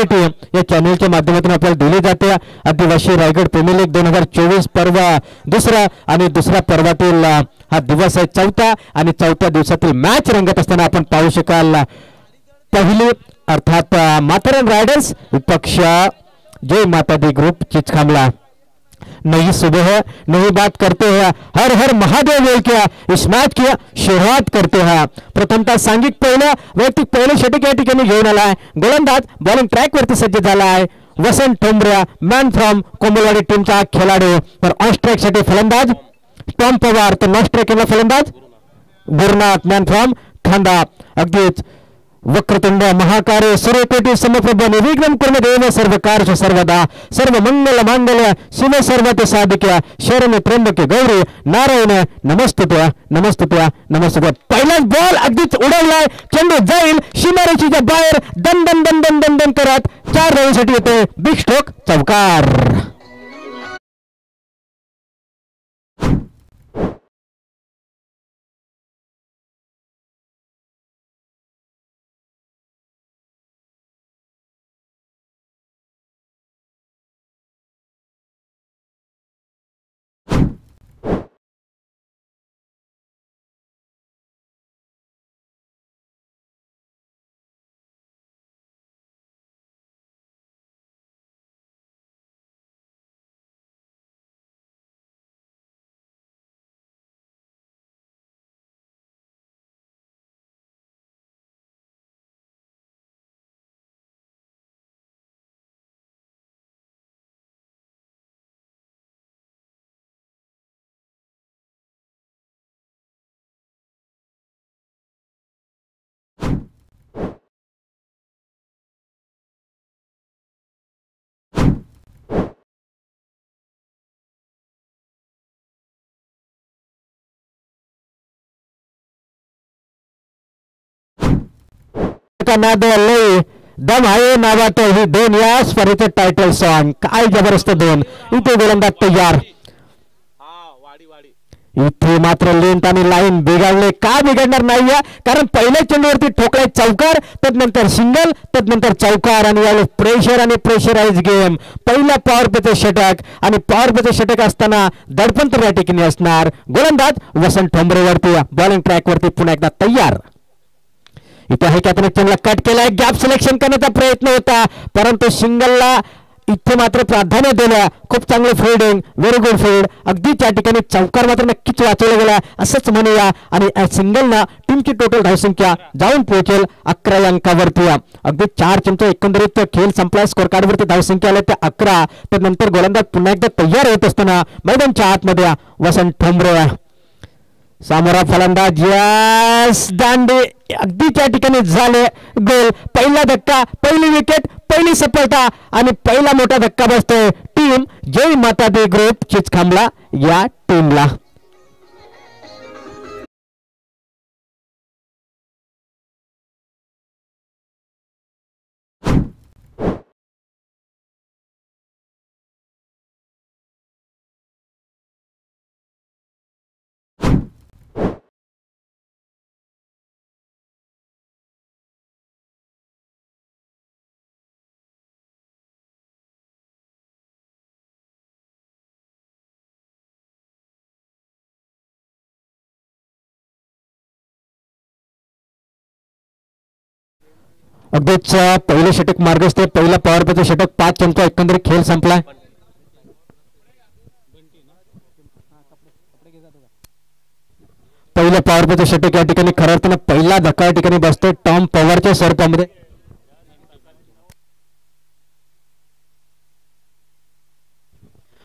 Priority या चॅनलच्या माध्यमातून आपल्याला दिली जाते. आदिवासी रायगड प्रीमियर लीग 2024 पर्व दुसरा आणि दुसऱ्या पर्वातील हा दिवस आहे चौथा आणि चौथ्या दिवसातील मॅच रंगत असताना आपण पाहू शकाल. पहिली अर्थात माथेरान रायडर्स विपक्ष जय माता दी ग्रुप चिचखामला. नई सुबह है, नई बात करते हैं, हर हर महादेव बोल के इस मैच की शुरुआत करते हैं. प्रथमतः सांघिक पहिलं वैयक्तिक पहिलं षटक या ठिकाणी घेऊन आलाय. गोलंदाज बॉलिंग ट्रॅक वरती सज्ज झाला आहे. वसंत ठोंबरे मॅन फ्रॉम कोंबलवाडी टीमचा खेळाडू. तर ऑन स्ट्राईक साठी फलंदाज टॉम पवार, तर नॉन स्ट्राईकला फलंदाज गुरुनाथ मॅन फ्रॉम खांदा. अगदीच वक्रतुंड महाकार्य सूर्यकोटी समप्रभ निर्विघ्नं कुरु देव सर्व कार्य सर्वदा सर्व मंगल मांगल्य शिव सर्वत साधिक्य शरण्य त्र्यंबके गौरी नारायण नमस्तुते नमस्तुते नमस्तुते. पहिलाच बॉल अगदीच उडवलाय. चेंडू जाईल सीमारेषेच्या बाहेर दन दन दन दन दन दन करत 4 रनसाठी येते. बिग स्ट्रोक चौकार. लय दम आहे नावात ही 2 या स्पर्धेचे टायटल सॉन्ग. काय जबरदस्त 2. इथे गोलंदाज तयार. इथे मात्र लेंथ आणि लाईन बिघडले. का बिघडणार नाहीये कारण पहिल्या चेंडूवरती ठोकलाय चौकार, तदनंतर सिंगल, तदनंतर चौकार आणि यावेळेस प्रेशर आणि प्रेशराइज गेम. पहिला पॉवर प्लेचे षटक आणि पॉवर प्लेचे षटक असताना दडपण तर या ठिकाणी असणार. गोलंदाज वसंत ठोंबरेवरती बॉलिंग ट्रॅक वरती पुन्हा एकदा तयार. इथे आहे की आपण चेंडूला कट केलाय. गॅप सिलेक्शन करण्याचा प्रयत्न होता परंतु सिंगलला इथे मात्र प्राधान्य दिलं. खूप चांगलं फिल्डिंग, व्हेरी गुड फील्ड. अगदी त्या ठिकाणी चौकार मात्र नक्कीच वाचवला गेला असंच म्हणूया. आणि सिंगलना टीमची टोटल धावसंख्या जाऊन पोहोचेल 11 अंकावरती. अगदी 4 चेंडूचा एकंदरीत खेळ संपला. स्कोर कार्डवरती धावसंख्या आल्या त्या 11. त्यानंतर गोलंदाज पुन्हा एकदा तयार होत असताना मैदानच्या आतमध्ये वसंत ठोंबरे. सामोरा फलंदाज यस दांडे अगदी त्या ठिकाणी झाले गोल. पहिला धक्का, पहिली विकेट, पहिली सफलता आणि पहिला मोठा धक्का बसतोय टीम जय माता दी ग्रुप चिचखामला या टीमला. अगदीच पहिले षटक मार्गस्थ. पहिला पॉवर प्लेचं षटक 5 चेंडूचा एकंदरीत खेळ संपलाय. पहिलं पॉवर प्लेचं षटक या ठिकाणी खऱ्या अर्थानं पहिला धक्का या ठिकाणी बसतोय टॉम पवारच्या स्वरूपामध्ये.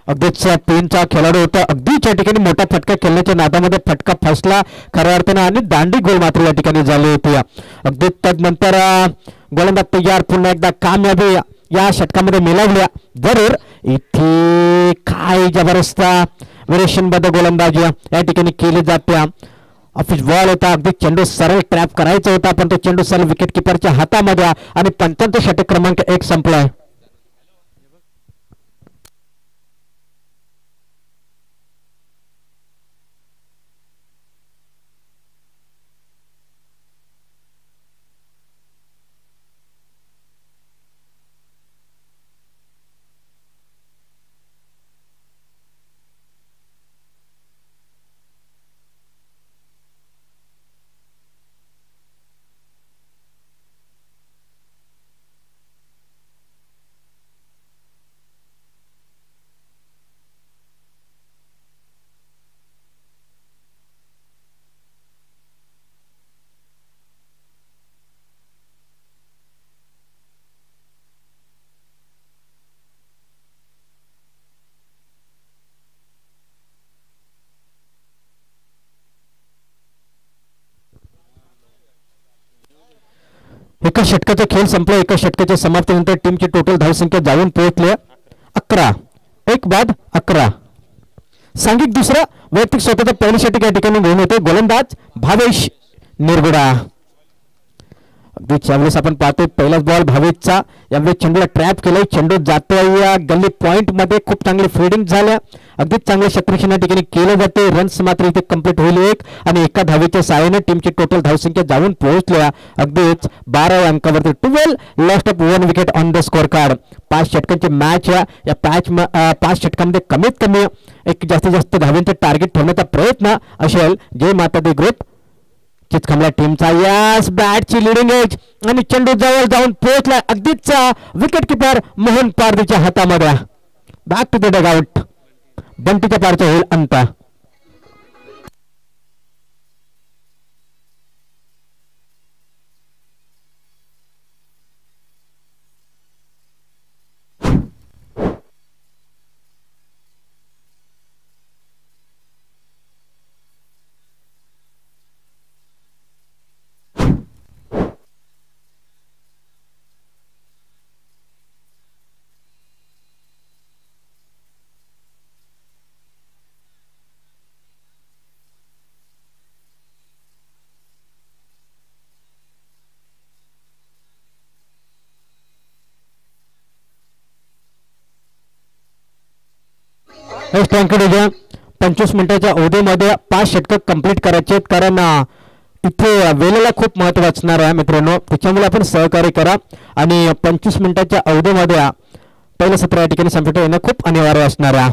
अगदीच पेनचा खेळाडू होता. अगदी त्या ठिकाणी मोठा फटका खेळण्याच्या नादामध्ये फटका फसला खऱ्या अर्थानं आणि दांडी गोल मात्र या ठिकाणी झाली होती. अगदी तदनंतर गोलंदाज तयार. पुन्हा एकदा कामयाबी या षटकामध्ये मिळवल्या जरूर. इथे काय जबरदस्त विरेशनबद्ध गोलंदाजी या ठिकाणी केली जाते. ऑफिस बॉल होता. अगदी चेंडू सरळ ट्रॅप करायचा होता पण तो चेंडू सरळ विकेट किपरच्या हातामध्ये आणि 55 षटक क्रमांक 1 संपलाय. एका षटकाचा खेळ संपला. एका षटकाच्या समाप्तीनंतर टीमची टोटल धावसंख्या जाऊन पोहोचली 11. एक बाद 11. सांघिक दुसरा, वैयक्तिक स्वतःचा पहिली षटक या ठिकाणी घेऊन होते गोलंदाज भावेश निरगुडा. अगदी यावेळेस आपण पाहतोय पहिलाच बॉल भावेशचा. यावेळेस चेंडूला ट्रॅप केलाय. चेंडू जातोय या गल्ली पॉइंट मध्ये. खूप चांगली फिल्डिंग झाल्या. अगदीच चांगलं क्षेत्ररक्षण या ठिकाणी केलं जाते. रन्स मात्र इथे कंप्लीट होईल 1 आणि एका धावेच्या सहाय्याने टीमची टोटल धावसंख्या जाऊन पोहोचल्या अगदीच 12 अंकावरती. 12 lost of 1 wicket on the scorecard. 5 षटकांची मॅच या 5 षटकांमध्ये कमीत कमी एक जास्तीत जास्त धावांचे टार्गेट ठेवण्याचा प्रयत्न असेल जय माता दी ग्रुप चिचखांबला टीमचा. यास बॅटची लिडिंग एज आणि चेंडू जवळ जाऊन पोहोचला अगदीच विकेट किपर मोहन पारदीच्या हातामध्ये. Back to the dugout. बंटीच्या पारचा होईल अंत. Thank you DJ. 25 मिनिटाच्या अवधीमध्ये 5 षटक कंप्लीट करायचे आहेत कारण इथे वेळेला खूप महत्व असणार आहे मित्रांनो. त्याच्यामुळे आपण सहकार्य करा आणि 25 मिनिटाच्या अवधीमध्ये पहिलं सत्र या ठिकाणी संपट येणं खूप अनिवार्य असणार आहे.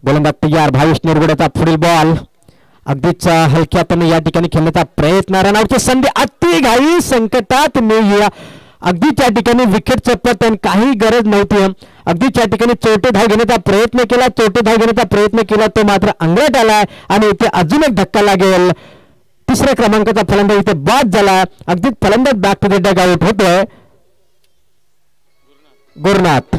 गोलंदाज तयार. भावेश निरगुड्याचा पुढील बॉल अगदीच हलक्यापणे या ठिकाणी खेळण्याचा प्रयत्न. रनआउटची संधी अति घाई संकटात मी अगदी त्या ठिकाणी विकेट चपत काही गरज नव्हती. अगदी त्या ठिकाणी चौथे धाव घेण्याचा प्रयत्न केला. चौथे धाव घेण्याचा प्रयत्न केला तो मात्र अंगलट आलाय आणि इथे अजून एक धक्का लागेल. तिसऱ्या क्रमांकाचा फलंदाज इथे बाद झाला. अगदी फलंदाज back to the dugout होतोय गुरुनाथ.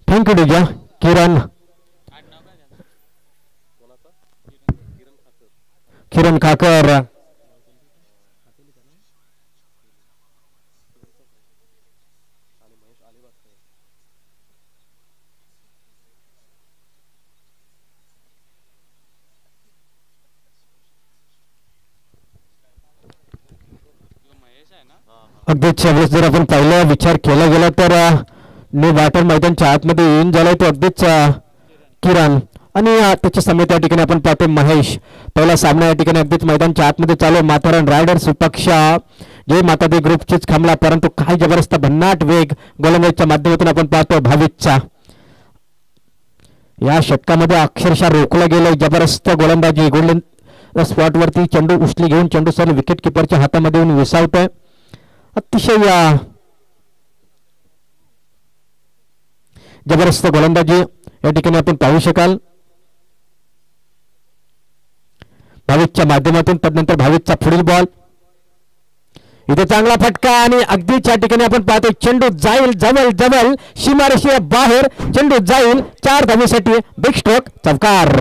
थँक्यू डीजा. किरण खाकर. अगदीच वेळेस जर आपण पहिला विचार केला गेला तर नो बॅटर मैदानच्या आतमध्ये येऊन झालाय तो अगदीच किरण आणि त्याच्या समेत या ठिकाणी आपण पाहतो महेश. पहिला सामना या ठिकाणी अगदीच मैदानच्या आतमध्ये चालू. माथेरान रायडर्स विपक्ष जय माता दी ग्रुपचीच खांबला परंतु काय जबरदस्त भन्नाट वेग गोलंदाजीच्या माध्यमातून आपण पाहतो भाविकचा. या षटकामध्ये अक्षरशः रोखला गेलं. जबरदस्त गोलंदाजी. गोल्डन स्पॉटवरती चेंडू उचली घेऊन चेंडू सर विकेट किपरच्या हातामध्ये येऊन विसावतोय. अतिशय जबरदस्त गोलंदाजी या ठिकाणी आपण पाहू शकाल भाविकच्या माध्यमातून. तदनंतर भाविकचा पुढील बॉल इथे चांगला फटका आणि अगदीच या ठिकाणी आपण पाहतो चेंडू जाईल जवळ जवळ सीमारेषेच्या बाहेर. चेंडू जाईल 4 धावेसाठी. बिग स्ट्रोक चौकार.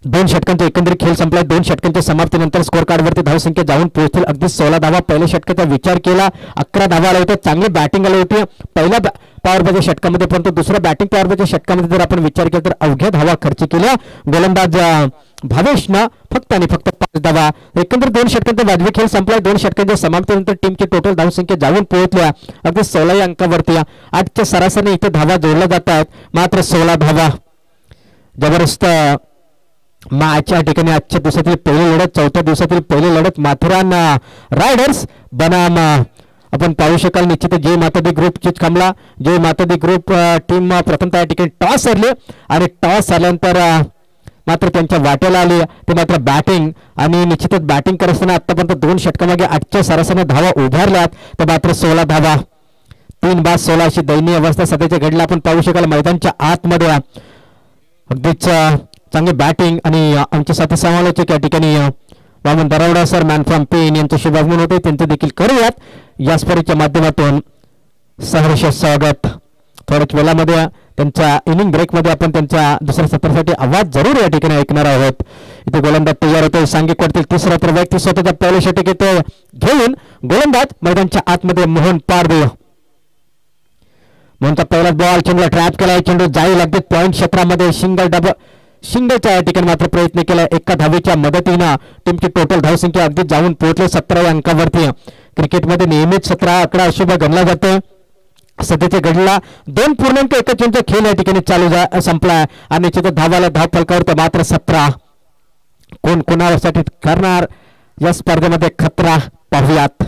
दोन षटकांचा एकंदरीत खेळ संपला. 2 षटकांच्या समाप्तीनंतर स्कोर कार्डवरती धावसंख्या जाऊन पोहोचतील अगदी 16 धावा. पहिल्या षटकाचा विचार केला 11 धावा आल्या होत्या. चांगली बॅटिंग आली होती पहिल्या पॉवर प्लेच्या षटकामध्ये परंतु दुसऱ्या बॅटिंग पॉवर प्लेच्या षटकामध्ये जर आपण विचार केला तर अवघ्या धावा खर्च केल्या गोलंदाज भावेशनं. फक्त आणि फक्त 5 धावा. एकंदरीत 2 षटकांचा वाजवी खेळ संपला. 2 षटकांच्या समाप्तीनंतर टीमची टोटल धावसंख्या जाऊन पोहोचल्या अगदी 16 अंकावरती. 8च्या सरासरीने इथे धावा जोडल्या जात आहेत मात्र 16 धावा. जबरदस्त मॅच या ठिकाणी आजच्या दिवसातील पहिली लढत. चौथ्या दिवसातील पहिली लढत माथेरान रायडर्स बनाम आपण पाहू शकाल निश्चित जय माता दी ग्रुप चिचखांबला. जय माता दी ग्रुप टीम प्रथमतः या ठिकाणी टॉस हरली आणि टॉस झाल्यानंतर मात्र त्यांच्या वाट्याला आली ते मात्र बॅटिंग आणि निश्चितच बॅटिंग करत असताना आतापर्यंत 2 षटकामागे 8च्या सरासरीने धावा उभारल्यात तर मात्र 16 धावा 3 बाद 16 अशी दयनीय अवस्था सध्याच्या घडला आपण पाहू शकाल मैदानच्या आतमध्ये अगदीच चांगली बॅटिंग आणि आमचे साथी समालोचक या ठिकाणी Vaman Darawada sir man from Pen यांच्याशी आगमन होते त्यांचे देखील करूयात या स्पर्धेच्या माध्यमातून सहर्ष स्वागत थोड्याच वेळामध्ये त्यांच्या इनिंग ब्रेकमध्ये आपण त्यांच्या दुसऱ्या सत्रासाठी आवाज जरूर या ठिकाणी ऐकणार आहोत इथे गोलंदाज तयार होतो सांघिक वरतील तिसरा तर व्यक्ती स्वतःच्या पहिल्या षटक येतो घेऊन गोलंदाज मैदानच्या आतमध्ये मोहन पारदे मोहनचा पहिलाच बॉल चेंडूला ट्रॅप केलाय चेंडू जाईल अगदी पॉईंट क्षेत्रामध्ये सिंगलच्या या ठिकाणी मात्र प्रयत्न केला एका धावेच्या मदतीनं टीमची टोटल धावसंख्या अगदी जाऊन पोहोचले 17 अंकावरती क्रिकेटमध्ये नेहमीच 17 आकडा अशुभ गणला जातो सध्याच्या घडीला 2.1 खेळ या ठिकाणी चालू संपला आणि निश्चितच धावाला धाव फलकावर मात्र 17 कोण कोणासाठी करणार या स्पर्धेमध्ये खतरा पाहूयात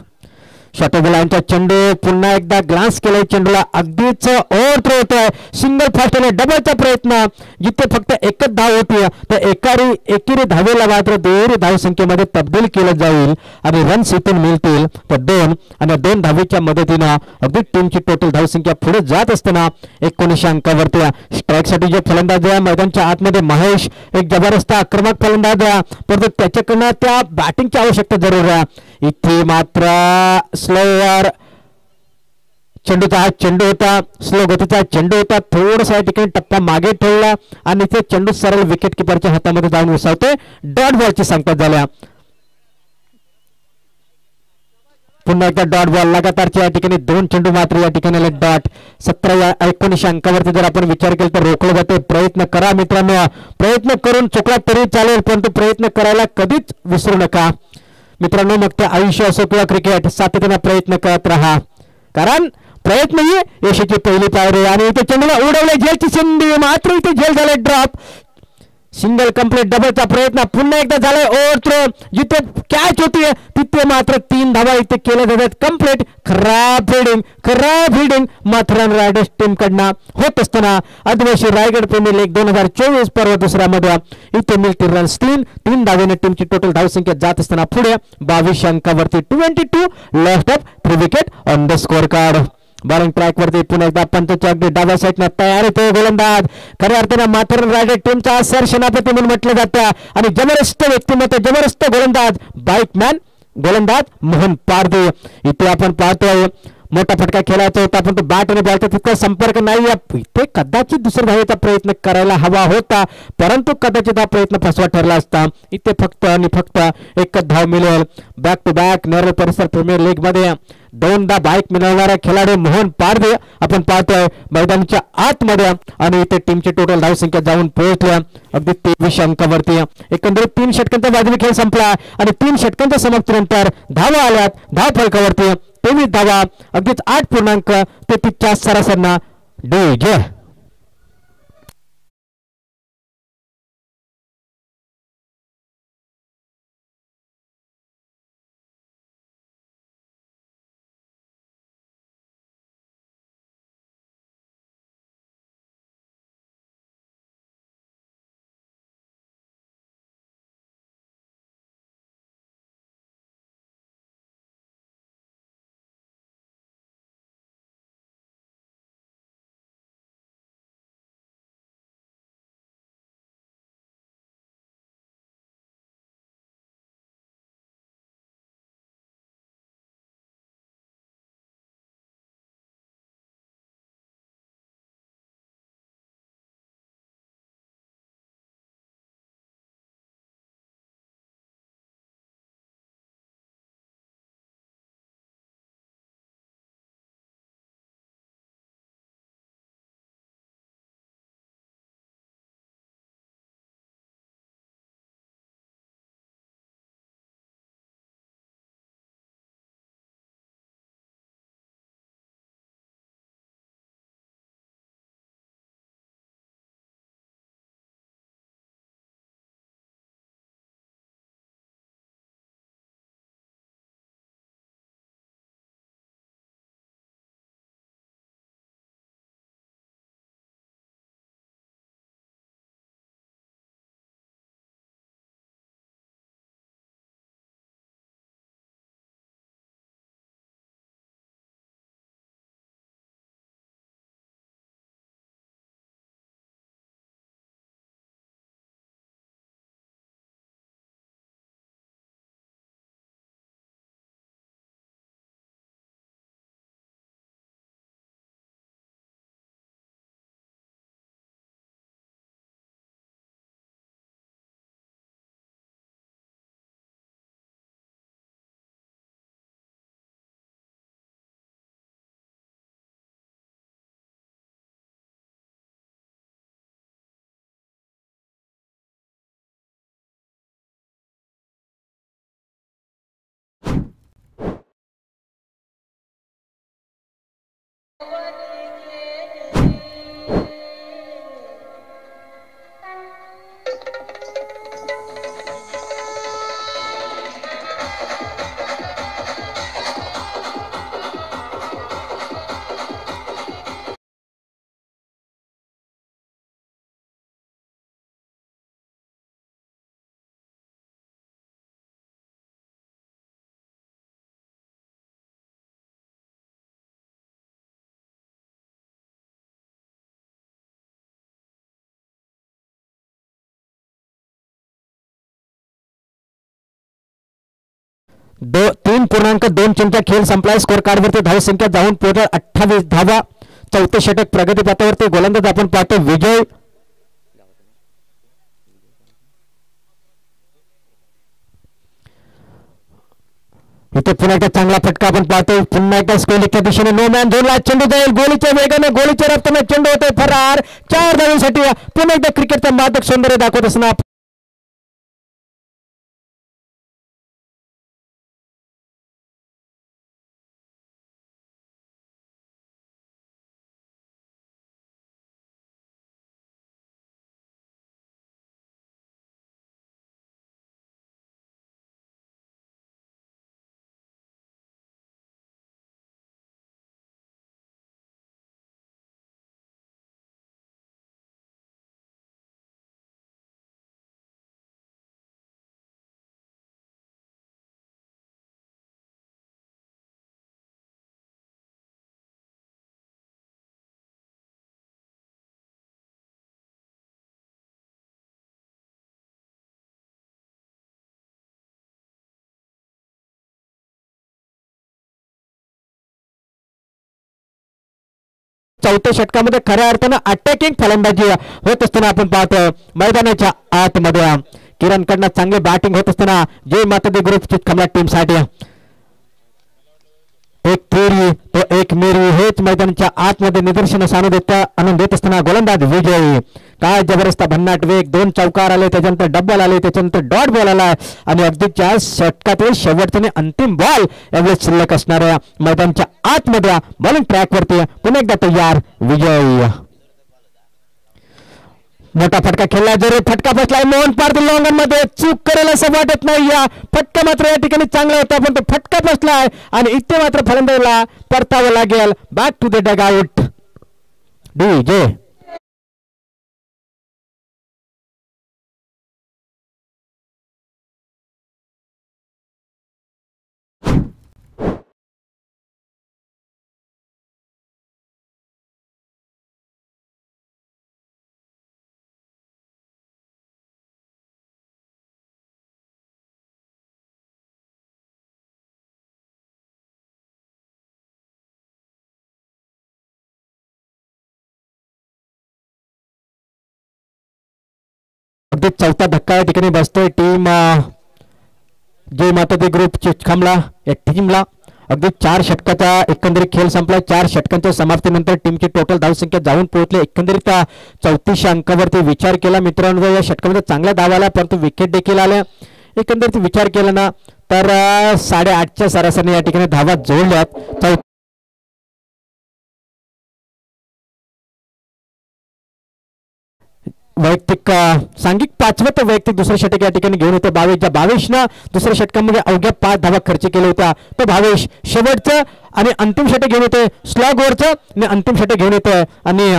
शॉटोबलांचा चेंडू पुन्हा एकदा ग्लान्स केलाय चेंडूला अगदीच ओव्हरथ्रो होतोय सिंगल फास्ट आणि डबलचा प्रयत्न जिथे फक्त एकच धाव होती तर एकेरी धावेला मात्र दुहेरी धावसंख्येमध्ये तब्दील केलं जाईल आणि रन्स इथून मिळतील तर 2 आणि 2 धावेच्या मदतीनं अगदी टीमची टोटल धावसंख्या पुढे जात असताना 19 अंकावरती स्ट्राईकसाठी जे फलंदाज आहे मैदानच्या आतमध्ये महेश एक जबरदस्त आक्रमक फलंदाज आहे परंतु त्याच्याकडनं त्या बॅटिंगची आवश्यकता जरूर आहे इथे मात्र स्लोवर चेंडूचा हा चेंडू होता स्लो गतीचा चेंडू होता थोडासा या ठिकाणी टप्पा मागे ठेवला आणि ते चेंडू सरळ विकेट किपरच्या हातामध्ये जाऊन विसावते डॉट बॉलची संकेत झाल्या पुन्हा एकदा डॉट बॉल लगातारच्या या ठिकाणी 2 चेंडू मात्र या ठिकाणी डॉट 19 अंकावरती जर आपण विचार केला तर रोखलं जाते प्रयत्न करा मित्रांनो प्रयत्न करून चुकला तरी चालेल परंतु प्रयत्न करायला कधीच विसरू नका मित्रांनो मग ते आयुष्य असो किंवा क्रिकेट सातत्याने प्रयत्न करत राहा कारण प्रयत्न ही यशाची पहिली पायरी आणि इथे चेंडूला उडवले झेलची संधी मात्र इथे झेल झाले ड्रॉप सिंगल कंप्लीट डबलचा प्रयत्न पुन्हा एकदा झालाय ओव्हरथ्रो जिथे कॅच होती तिथे मात्र 3 धावा इथे केल्या जातात कंप्लीट खराब फिल्डिंग मात्र रायडर्स टीम कडनं होत असताना आदिवासी रायगड प्रीमियर लीग 2024 पर्व दुसऱ्यामध्ये इथे मिळतील रन्स 3 धावेने टीमची टोटल धावसंख्या जात असताना पुढे 22 अंकावरती 22 left of 3 wicket on the score card bowling track वरती पुन्हा एकदा पंतच्या अगदी डाव्या साईडनं तयार होतो गोलंदाज खऱ्या अर्थानं माथेरान रायडर टीमचा सर सेनापती म्हणून म्हटलं जातं आणि जबरदस्त व्यक्तिमत्व जबरदस्त गोलंदाज बाईकमॅन गोलंदाज मोहन पारदे इथे आपण पाहतोय मोठा फटका खेळायचा होता पण तो बॅट आणि बॉलचा तितका संपर्क नाही इथे कदाचित दुसऱ्या धावेचा प्रयत्न करायला हवा होता परंतु कदाचित हा प्रयत्न फसवा ठरला असता इथे फक्त आणि फक्त एकच धाव मिळेल बॅक टू बॅक नेहरू परिसर प्रीमियर लीग मध्ये 2दा बाईक मिळवणारा खेळाडू मोहन पारदे आपण पाहतोय मैदानाच्या आतमध्ये आणि इथे टीमची टोटल धावसंख्या जाऊन पोहोचल्या अगदी 23 अंकावरती एकंदरीत 3 षटकांचा वाजवी खेळ संपला आणि 3 षटकांच्या समाप्तीनंतर धावा आल्यात धाव फलकावरती 23 धावा अगदीच 8.33 सरासरना जय 3.2 चेंडूचा खेळ संपलाय. स्कोर कार्डवरती धावसंख्या जाऊन पोहोचल 28 धावा. चौथे षटक प्रगती पथावरती. गोलंदाज आपण पाहतो विजय. इथे पुन्हा एकदा चांगला फटका आपण पाहतो. पुन्हा एकदा स्कोलिकच्या दिशेने नो मॅन झोनला चेंडू जाईल. गोलीच्या वेगाने गोलीच्या रफ्ताने चेंडू होते फरार. 4 धावांसाठी पुन्हा एकदा क्रिकेटचा मादक सौंदर्य दाखवत असताना चौथ्या षटकामध्ये खऱ्या अर्थानं अटॅकिंग फलंदाजी होत असताना आपण पाहतो. मैदानाच्या आतमध्ये किरणकडनं चांगली बॅटिंग होत असताना जय माता दी ग्रुप चितखमला टीमसाठी एक थेरी तो एक मेरी हेच मैदानाच्या आतमध्ये निदर्शनास आणून देत असताना गोलंदाज विजयी. काय जबरदस्त भन्नाट वेग. 2 चौकार आले, त्याच्यानंतर डबल आले, त्याच्यानंतर डॉट बॉल आला आणि अगदीच्या षटकातील शेवटचा अंतिम बॉल यावेळेस शिल्लक असणाऱ्या मैदानाच्या आतमध्ये बॉलिंग ट्रॅकवरती पुन्हा एकदा तयार विजयी. मोठा फटका खेळला. जरी फटका बसलाय मोहन पाटील लॉंगनमध्ये. चूक करेल असं वाटत नाही. या फटका मात्र या ठिकाणी चांगला होता पण तो फटका बसलाय आणि इथे मात्र फलंदाजीला परतावं लागेल. Back to the dugout. DJ अगदी चौथा धक्का या ठिकाणी बसतोय टीम जय माता दी ग्रुप चितखमला या टीमला. अगदी 4 षटकाचा एकंदरीत खेळ संपला. 4 षटकांच्या समाप्तीनंतर टीमची टोटल धावसंख्या जाऊन पोहोचली एकंदरीत 34 अंकावरती. विचार केला मित्रांनो या षटकामध्ये चांगल्या धावा आल्या परंतु विकेट देखील आल्या. एकंदरीत विचार केला ना तर 8.5च्या सरासरीने या ठिकाणी धावा जोडल्यात. वैयक्तिक सांघिक 5वं तर वैयक्तिक दुसरं षटक या ठिकाणी घेऊन होते भावेश. ज्या भावेशनं दुसऱ्या षटकामध्ये अवघ्या 5 धावा खर्च केल्या होत्या तो भावेश शेवटचं आणि अंतिम षटक घेऊन येते. स्लॉग ओव्हरचं आणि अंतिम षटक घेऊन येते आणि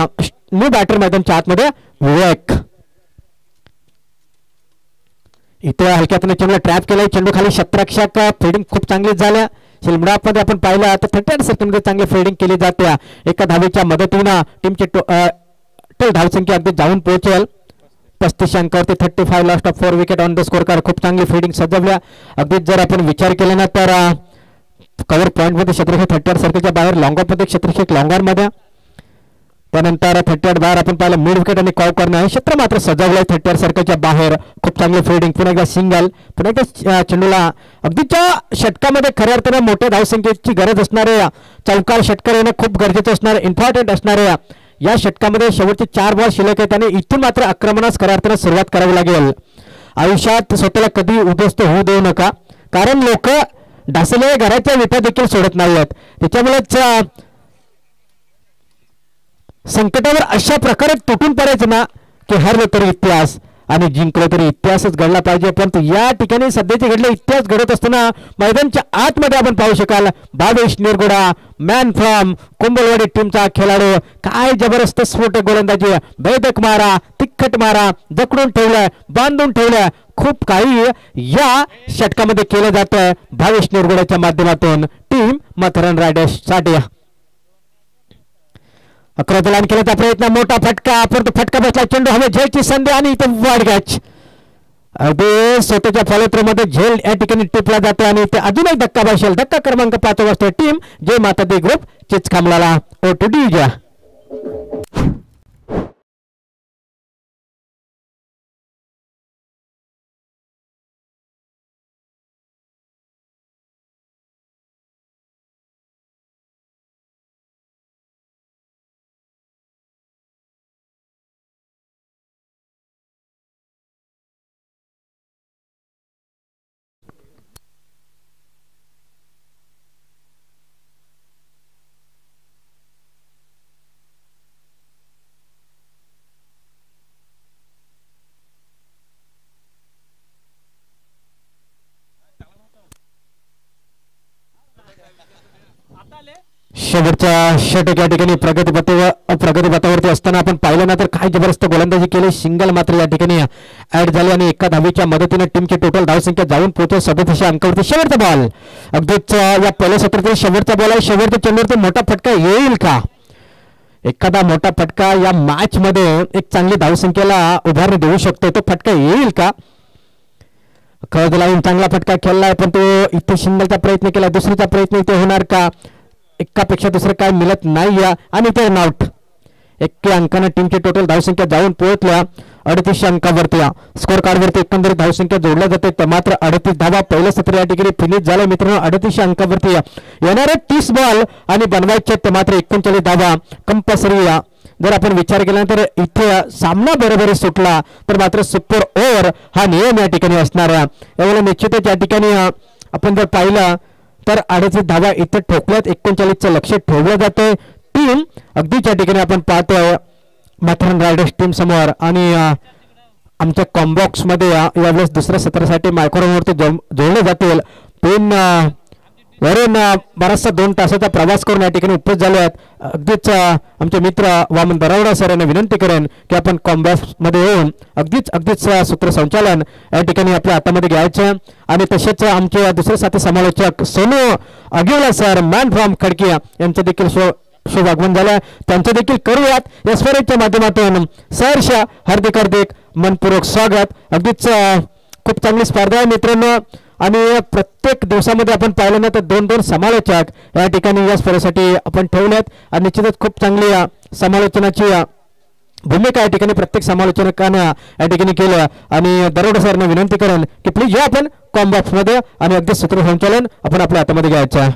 न्यू बॅटर मैदानच्या आतमध्ये विवेक. इथे हलक्यातून चेंडूला ट्रॅप केलाय. चेंडू खाली शतरक्षक. फिल्डिंग खूप चांगली झाल्या. शिलमडामध्ये आपण पाहिलं तर 38 सेकंडमध्ये चांगली फिल्डिंग केली जाते. एका धावेच्या मदतीनं टीमची धावसंख्या अगदी जाऊन पोहोचेल 35 अंकावरती. 35 lost of 4 wicket on the score card. खूप चांगली फिल्डिंग सजवल्या. अगदीच जर आपण विचार केला ना तर कव्हर पॉईंट मध्ये क्षेत्रक्षक 38 सर्कलच्या बाहेर. लॉंगऑफ मध्ये क्षेत्रक्षक लॉंगर मध्ये. त्यानंतर 38 बाहेर आपण पाहिलं मिड विकेट आणि कॉव करणं हे क्षेत्र मात्र सजवलंय 38 सर्कलच्या बाहेर. खूप चांगली फिल्डिंग. पुन्हा एकदा सिंगल. पुन्हा एकदा चेंडूला अगदीच्या षटकामध्ये खऱ्या अर्थाने मोठ्या धावसंख्येची गरज असणारे चौकार षटकार येणं खूप गरजेचं असणार इम्पॉर्टंट असणारे या षटकामध्ये शेवटचे 4 बॉल शिल्लक आहेत आणि इथून मात्र आक्रमणास खऱ्या अर्थाने सुरुवात करावी लागेल. आयुष्यात स्वतःला कधी उद्ध्वस्त होऊ देऊ नका कारण लोक ढासलेल्या घराच्या विटा देखील सोडत नाहीत. त्याच्यामुळेच संकटावर अशा प्रकारे तुटून पडायचं ना की हरलो तरी इतिहास आणि जिंकलो तरी इतिहासच घडला पाहिजे. परंतु या ठिकाणी सध्याचे घडले इतिहास घडत असताना मैदानच्या आतमध्ये आपण पाहू शकाल भावेश निरगुडा मॅन फ्रॉम कुंभलवाडी टीमचा खेळाडू काय जबरदस्त स्फोटक गोलंदाजी भेदक मारा तिखट मारा जकडून ठेवलाय बांधून ठेवलाय खूप काही या षटकामध्ये केलं जातं भावेश निरगुड्याच्या माध्यमातून टीम माथेरान रायडर्स साठी. 11 लाईन केल्याचा प्रयत्न मोठा फटका परंतु फटका बसला चेंडू हवे झेलची संधी आणि इथे वाईड कॅच अगदी स्वतःच्या फॉलोथ्रूमध्ये झेल या ठिकाणी टिपला जातो आणि ते अजून एक धक्का बसेल. धक्का क्रमांक 5 वाजता टीम जय माता दी ग्रुप चिचखामला ओ टू डी जा. शेवटच्या षटक या ठिकाणी प्रगतीपथावरती असताना आपण पाहिलं ना तर काय जबरदस्त गोलंदाजी केली. सिंगल मात्र या ठिकाणी ऍड झाली आणि एका धावेच्या मदतीने टीमची टोटल धावसंख्या जाऊन पोहोचली 37 अंकावरती. शेवटचा बॉल अगदीच या पहिल्या सत्रातील शेवटचा बॉल आहे. शेवटच्या चेंडूवरती मोठा फटका येईल का एखादा मोठा फटका या मॅच मध्ये एक चांगली धावसंख्येला उभारणी देऊ शकतो तो फटका येईल का. लाईन चांगला फटका खेळलाय पण तो इथे सिंगलचा प्रयत्न केला दुसरीचा प्रयत्न इथे होणार का एकापेक्षा दुसरं काय मिळत नाही आणि ते रनआउट. 1 अंकाने टीमची टोटल धावसंख्या जाऊन पोहोचल्या 38 अंकावरती. स्कोर कार्डवरती एकंदरीत धावसंख्या जोडल्या जाते मात्र 38 धावा पहिलं सत्र या ठिकाणी फिनिश झालं मित्रांनो. 38 अंकावरती येणारे 30 बॉल आणि बनवायचे ते मात्र 39 धावा कंपल्सरी. जर आपण विचार केला तर इथे सामना बरोबरी सुटला तर मात्र सुपर ओव्हर हा नियम या ठिकाणी असणार आहे. यावेळेला निश्चितच या ठिकाणी आपण जर पाहिलं तर 38 धावा इथे ठोकल्यात 39चं लक्ष ठेवलं जातंय. टीम अगदीच या ठिकाणी आपण पाहतोय माथेरान रायडर्स टीम समोर आणि आमच्या कॉम्बॉक्स मध्ये यावेळेस दुसऱ्या सत्रासाठी मायक्रोफोनवरती जोडले जातील. पेन वरून बराचसा 2 तासाचा प्रवास करून या ठिकाणी उपस्थित झाले आहेत. अगदीच आमचे मित्र वामन दरावडा सर यांना विनंती करेन की आपण कॉम्बॉक्स मध्ये येऊन अगदीच सूत्रसंचालन या ठिकाणी आपल्या हातामध्ये घ्यायचं आणि तसेच आमचे दुसरे साथी समालोचक Sonu Agiwala sir man from Khadki यांचं देखील शुभ आगमन झालं त्यांचं देखील करूयात या स्पर्धेच्या माध्यमातून. सहर्ष हार्दिक मनपूर्वक स्वागत. अगदीच खूप चांगली स्पर्धा आहे मित्रांनो आणि प्रत्येक दिवसामध्ये आपण पाहिलं ना तर 2-2 समालोचक या ठिकाणी या स्पर्धेसाठी आपण ठेवलेत आणि निश्चितच खूप चांगली समालोचनाची भूमिका या ठिकाणी प्रत्येक समालोचकांना या ठिकाणी केलं आणि दरोडा सरने विनंती करेन की प्लीज या आपण कॉम्बॉक्स मध्ये आणि अगदी सूत्रसंचालन आपण आपल्या हातामध्ये घ्यायचं आहे.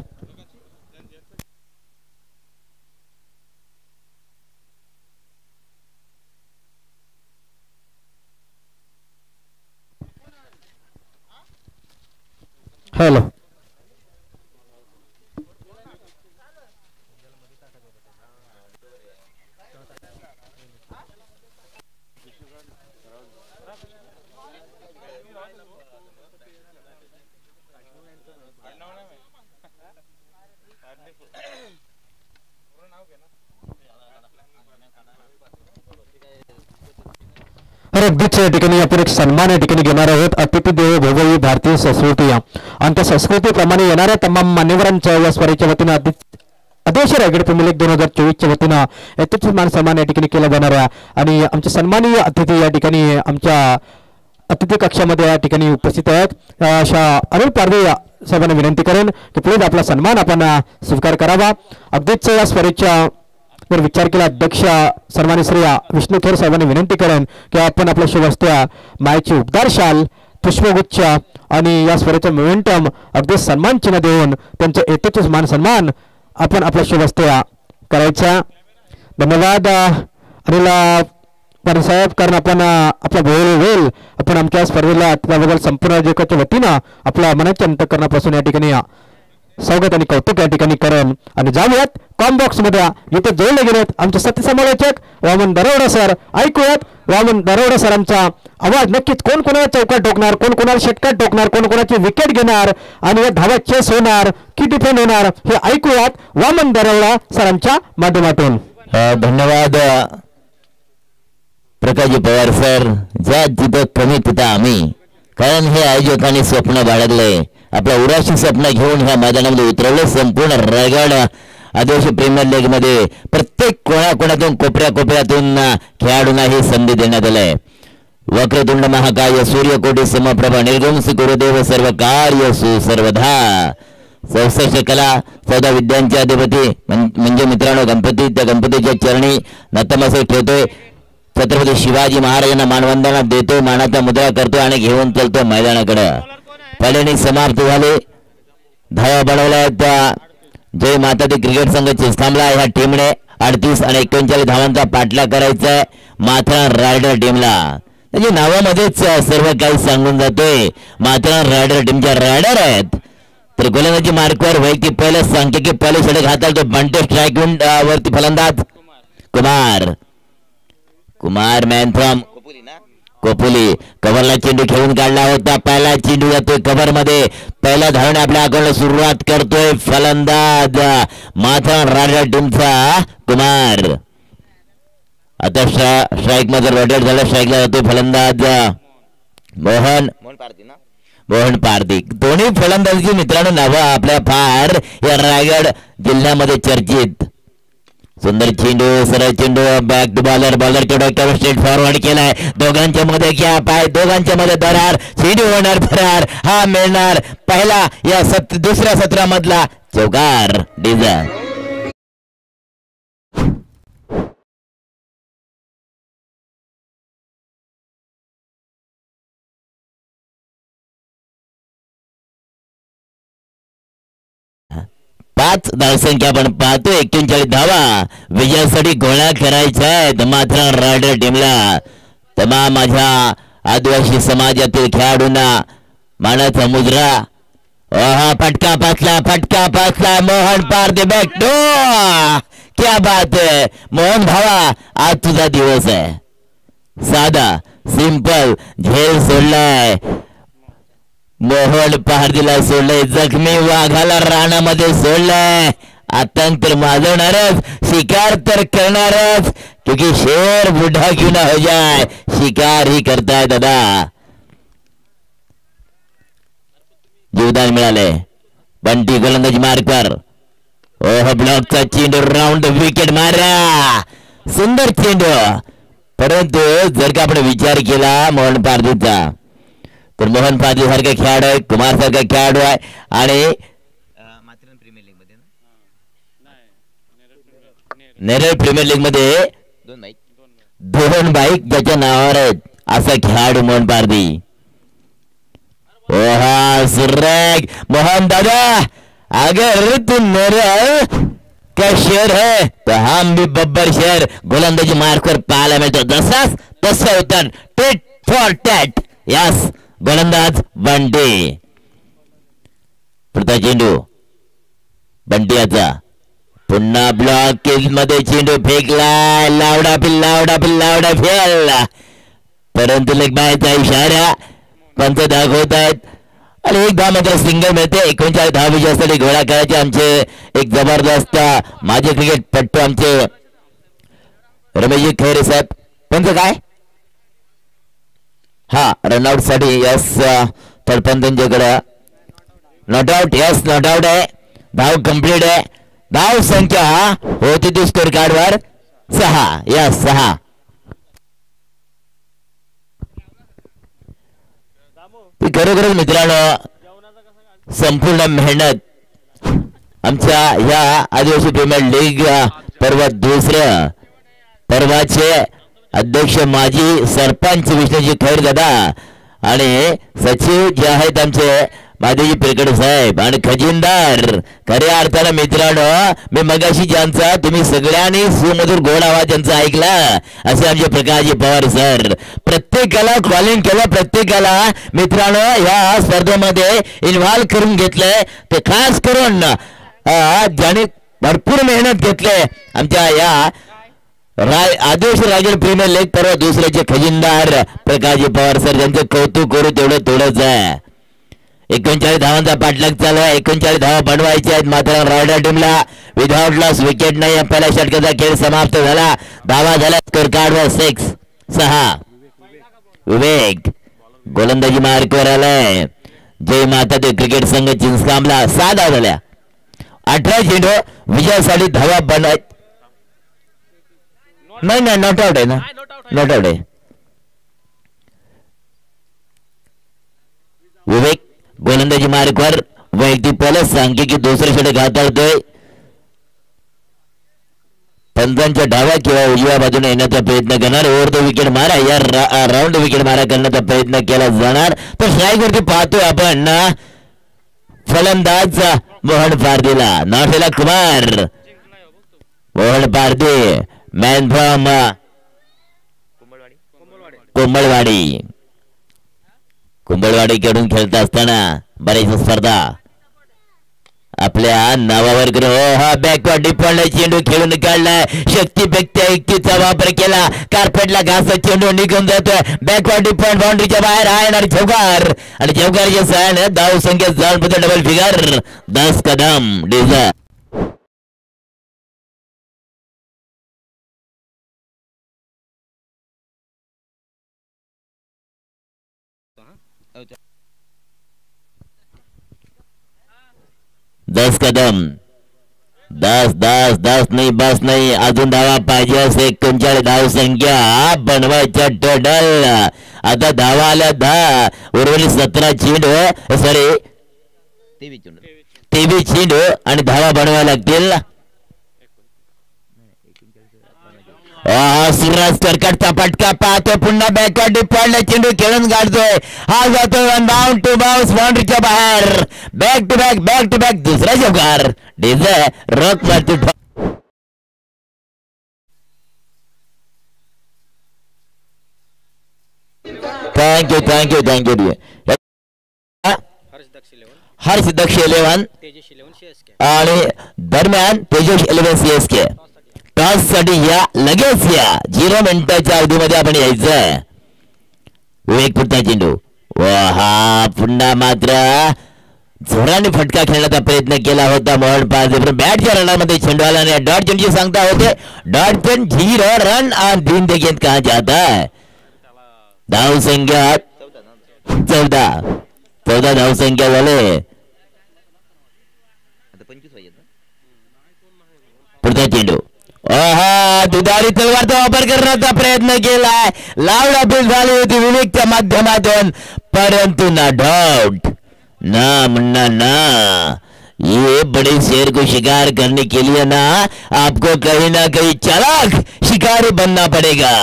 हॅलो अगदीच या ठिकाणी आपण एक सन्मान या ठिकाणी घेणार आहोत. अतिथी देवो भव ही भारतीय संस्कृती आणि त्या संस्कृतीप्रमाणे येणाऱ्या तमाम मान्यवरांच्या या स्पर्धेच्या वतीनं आदेश रायगड प्रीमियर लीग 2024च्या वतीनं यथोचित मान सन्मान या ठिकाणी केला जाणार आहे आणि आमचे सन्माननीय अतिथी या ठिकाणी आमच्या अतिथी कक्षामध्ये या ठिकाणी उपस्थित आहेत. अशा अनिल पारवे साहेबांना विनंती करेन की प्लीज आपला सन्मान आपण स्वीकार करावा. अगदीच या स्पर्धेच्या जर विचार केला अध्यक्ष सन्माननीय श्री विष्णू खेर साहेबांनी विनंती करेन की आपण आपल्या शुभहस्त्या मायची उबदार शाल पुष्पगुच्छ आणि या स्पर्धेचं मोमेंटम अगदी सन्मान चिन्ह देऊन त्यांचे यथोचित मान सन्मान आपण आपल्या शुभहस्त्या करायचा. धन्यवाद अनिल पाटील साहेब कारण आपण आपला वेळ आपण आमच्या स्पर्धेला त्याबद्दल संपूर्ण राजकीच्या वतीनं आपल्या मनाच्या अंतःकरणापासून या ठिकाणी स्वागत आणि कौतुक या ठिकाणी करण आणि जाऊयात कॉम्बॉक्स मध्ये इथे जोडले गेलेत आमचे सत्य समालोचक वामन दरोडा सर. ऐकूयात वामन दरोडा सरांचा आवाज. नक्कीच कोण कोणाला चौकात ठोकणार, कोण कोणाला षटकात ठोकणार, कोण कोणाची विकेट घेणार आणि या धावा चेस होणार की डिफेंड होणार हे ऐकूयात वामन दरोडा सरांच्या माध्यमातून. धन्यवाद प्रकाशजी पवार सर. ज्या तिथं कमी तिथं आम्ही, कारण हे आयोजकांनी स्वप्न बाळगले, आपल्या उराशी स्वप्न घेऊन ह्या मैदानामध्ये उतरवले. संपूर्ण रायगड आदिवासी प्रीमियर लीग मध्ये प्रत्येक कोणाकोणातून कोपऱ्यातून खेळाडूंना ही संधी देण्यात आली. वक्रतुंड महाकाय सूर्यकोटी समप्रभा निर्गुंस गुरुदेव सर्व कार्य सुसर्वधा. 64 कला 14 विद्यांचे अधिपती म्हणजे मित्रांनो गणपती. त्या गणपतीच्या चरणी नतमस्तक ठेवतोय. छत्रपती शिवाजी महाराजांना मानवंदना देतो, मानाचा मुद्रा करतो आणि घेऊन चलतो मैदानाकडे. पहिल्याने समाप्त झाले. धावा बनवल्या त्या जय माता दी क्रिकेट संघ चिस्तामला. ह्या टीमने 38 आणि 39 धावांचा पाठलाग करायचा आहे माथेरान रायडर टीमला. म्हणजे नावामध्येच सर्व काही सांगून जातोय. माथेरान रायडर टीमच्या रायडर आहेत. तर गोलंदाजी मार्कवर वैयक्तिक पहिलं सांगते की पहिले षटक हाताला तो बंटे स्ट्राईक वरती फलंदाज कुमार मॅन फ्रॉम कोपोली. कव्हरला चेंडू खेळून काढला होता. पहिला चेंडू जातोय कव्हर मध्ये. पहिला धावणे आपल्या अकाउंटला सुरुवात करतोय फलंदाज माथेरान रायडर टीमचा कुमार. आता स्ट्राईक मध्ये रोटेट झाला. स्ट्राईकला जातोय फलंदाज मोहन पारधी. दोन्ही फलंदाजी मित्रांनो नावं आपल्या फार या रायगड जिल्ह्यामध्ये चर्चित. सुंदर चेंडू, सरळ चेंडू, बॅक टू बॉलरच्या डोक्यावर स्ट्रेट फॉरवर्ड केलाय. दोघांच्या मध्ये गॅप आहे, दोघांच्या मध्ये दरार. चेंडू होणार फरार. हा मिळणार पहिला या दुसऱ्या सत्रामधला चौकार. डिझा 5 धावसंख्या आपण पाहतो. 41 धावा विजयासाठी गोळा करायच्या आहेत माथेरान रायडर टीमला. तमाम माझ्या आदिवासी समाजातील खेळाडूंना मानाचा मुद्रा. फटका पाचला मोहन पारदे बॅक टू. क्या बात है मोहन भावा, आज तुझा दिवस आहे. साधा सिंपल झेल सोडलाय. मोहन पहाडीला सोडलंय. जखमी वाघाला रानामध्ये सोडलंय. आतंक तर माजवणारच, शिकार तर करणारच. क्योंकि शेर बुढ़ा क्यों ना हो जाए, शिकार ही करताय दादा. जीवदान मिळाले. बंटी गोलंदाजी मार्कवर. ब्लॉकचा चेंडू राऊंड विकेट मारा. सुंदर चेंडू. परंतु जर का आपण विचार केला मोहन पारदीचा, तर मोहन पारदी सारखे खेळाडू आहे, कुमार सारखा खेळाडू आहे आणि नेरळ प्रीमियर लीग मध्ये 2 बाईक ज्याच्या नावावर आहेत असा खेळाडू मोहन पारदी. सुरेख मोहन दादा, अगर तू नेरळ का शेर है तो हम भी बब्बर शेर. गोलंदाजी मार्कवर पाहायला मिळतो. जसाच तसं होतं. TET for tat. यस गोलंदाज बंटी. पुढचा चेंडू बंटियाचा. पुन्हा ब्लॉक मध्ये चेंडू फेकला. लावडा फेल. परंतु लेग बायचा इशारा पंच दाखवत आहेत आणि एक धाव मात्र सिंगल मिळते. 39 धाव विजयासाठी गोळा करायचे आमचे एक जबरदस्त माजी क्रिकेट पट्टू आमचे रमेशजी खैरे साहेब. पंच काय हा रनआउट साठी यस तळपंतांच्याकडे not out. Yes not out आहे. धाव कंप्लीट आहे. धाव संख्या होती ती स्कोर कार्ड वर 6. यस 6. खरोखरच मित्रांनो संपूर्ण मेहनत आमच्या या आदिवासी प्रीमियर लीग पर्व दुसऱ्या पर्वाचे अध्यक्ष माजी सरपंच विष्णूजी खैर दादा आणि सचिव जे आहेत आमचे माधवजी पिरकडे साहेब आणि खजिनदार. खऱ्या अर्थानं मित्रांनो, मी मगाशी ज्यांचा तुम्ही सगळ्यांनी सुमधुर गोड आवाज ज्यांचा ऐकला असे आमचे प्रकाशजी पवार सर. प्रत्येकाला कॉलिंग केलं, प्रत्येकाला मित्रांनो या स्पर्धेमध्ये इन्व्हॉल्व करून घेतलंय. ते खास करून ज्याने भरपूर मेहनत घेतले आमच्या या आदर्श रायगड प्रीमियर लीग परवा दुसऱ्याचे खजिनदार प्रकाशजी पवार सर. त्यांचं कौतुक करू तेवढं थोडंच आहे. 39 धावांचा पाठलाग चालू आहे. 39 धावा बनवायच्या आहेत मात्र रायडर टीमला. विदाउट लॉस विकेट नाही. पहिल्या षटकाचा खेळ समाप्त झाला. धावा झाल्या स्कोर कार्डवर 6. विवेक गोलंदाजी मार्कवर आलाय. जय माता ते क्रिकेट संघ चिंचकामला 6 धावा झाल्या. 18 चेंडू विजयासाठी धावा बनवाय नाही. नॉट आउट आहे ना, नॉट आउट आहे. विवेक गोलंदाजी मार्कवर वैयक्तिक प्लस सांख्यिकी दुसरे षटक हाताळतोय. पंचांच्या डाव्या किंवा उजव्या बाजूने येण्याचा प्रयत्न करणार. ओव्हर द विकेट मारा या राऊंड विकेट मारा करण्याचा प्रयत्न केला जाणार. तर स्ट्राईक वरती पाहतोय आपण फलंदाज मोहन पारदीला. नॉटेला कुमार मोहन पारदी मॅन फ्रॉम कुंभळवाडीकडून खेळत असताना बऱ्याच स्पर्धा आपल्या नावावर करून हा बॅकवर्ड डिपॉन्ड चेंडू खेळून काढलाय. शक्तीपेक्षा युक्तीचा वापर केला. कार्पेटला घास चेंडू निघून जातोय. बॅकवर्ड डिपॉन्ड बाउंड्रीच्या बाहेर आहे आणि चौकार आणि चौकारच्या सहाय्याने धाव संख्या जाऊन पडते डबल फिगर 10 कदम डिझा. दस कदम 10 नाही, बस नाही. अजून धावा पाहिजे. 39 धाव संख्या बनवायच्या टोटल. आता धावा आल्या 10. उर्वरित 17 चेंडू सॉरी 23 चेंडू आणि धावा बनवायला लागतील. सुरज कडकडचा फटका पाहतोय. पुन्हा बॅकवर्ड डिपॉन्ड चेंडू खेळून काढतोय. हा जातोय वन बाउंड टू बाउन्स बाउंड्रीच्या बाहेर. बॅक टू बॅक दुसरा चौकार डिझे रॉक मारतो. थँक्यू हर्ष दक्ष 11 आणि दरम्यान तेजस 11 CSK. टॉस साठी या लगेच या 0 मिनिटाच्या अवधीमध्ये आपण यायचंय. विवेक पुढचा चेंडू हा पुन्हा मात्र जोराने फटका खेळण्याचा प्रयत्न केला होता मोहन पारदे पण बॅटच्या रनामध्ये चेंडू आला आणि डॉट चेंडूची सांगता होते. डॉट पेन 0 रन और 3 देखिए कहा जाता है. धाव संख्या 14 धाव संख्या झाले. पुढचा चेंडू दुधारी तलवारचा वापर करण्याचा प्रयत्न केलाय. लावडा बिल झाली होती विवेकच्या माध्यमातून परंतु ना डाउट ना मुन्ना ना. ये बड़े शेर को शिकार करने के लिए ना आपको कहीं ना कहीं चालाक शिकारी बनना पड़ेगा.